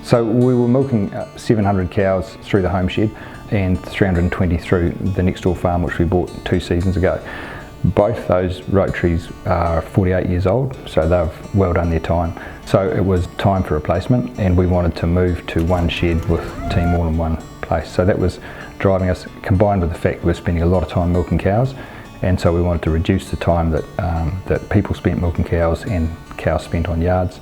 So we were milking 700 cows through the home shed and 320 through the next door farm, which we bought 2 seasons ago. Both those Rotaries are 48 years old, so they've well done their time. So it was time for replacement, and we wanted to move to one shed with team all in one place. So that was driving us, combined with the fact we were spending a lot of time milking cows, and so we wanted to reduce the time that people spent milking cows and cows spent on yards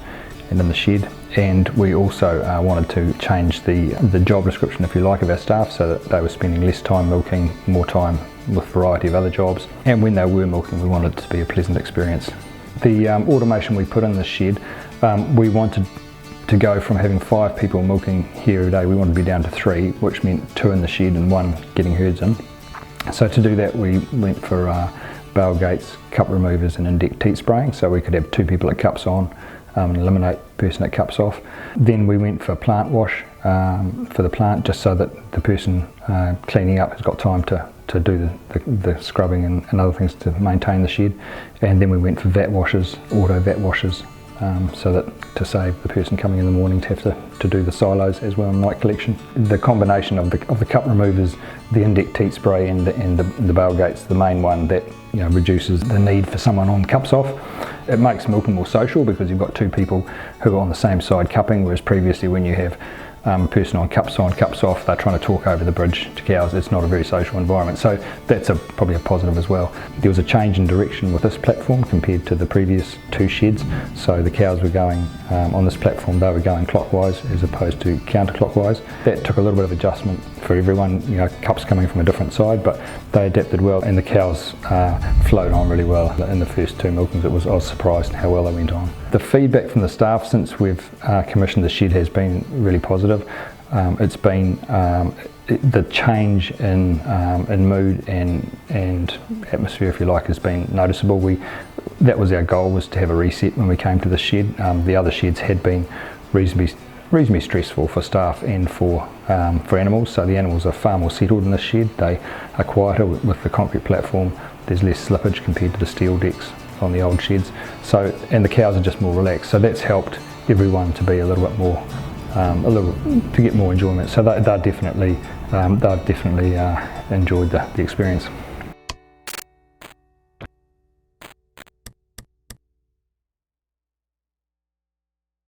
and in the shed. And we also wanted to change the job description, if you like, of our staff, so that they were spending less time milking, more time with a variety of other jobs. And when they were milking, we wanted it to be a pleasant experience. The automation we put in the shed, we wanted to go from having 5 people milking here every day, we wanted to be down to 3, which meant 2 in the shed and 1 getting herds in. So to do that, we went for bale gates, cup removers and in-deck teat spraying, so we could have 2 people at cups on and eliminate person at cups off. Then we went for plant wash for the plant, just so that the person cleaning up has got time to do the scrubbing and other things to maintain the shed. And then we went for vat washes, auto vat washes, so that to save the person coming in the morning to have to do the silos as well in night collection. The combination of the cup removers, the in-deck teat spray and the bale gates, the main one that reduces the need for someone on cups off. It makes milking more social because you've got 2 people who are on the same side cupping, whereas previously when you have a person on, cups off, they're trying to talk over the bridge to cows. It's not a very social environment, so that's probably a positive as well. There was a change in direction with this platform compared to the previous 2 sheds, so the cows were going on this platform, they were going clockwise as opposed to counterclockwise. That took a little bit of adjustment for everyone, cups coming from a different side, but they adapted well and the cows flowed on really well. In the first 2 milkings, I was surprised how well they went on. The feedback from the staff since we've commissioned the shed has been really positive. It's been the change in mood and atmosphere, if you like, has been noticeable. That was our goal, was to have a reset when we came to the shed. The other sheds had been reasonably stressful for staff and for animals, so the animals are far more settled in this shed. They are quieter with the concrete platform. There's less slippage compared to the steel decks on the old sheds. And the cows are just more relaxed, so that's helped everyone to be a little bit more, to get more enjoyment. So they've definitely enjoyed the experience.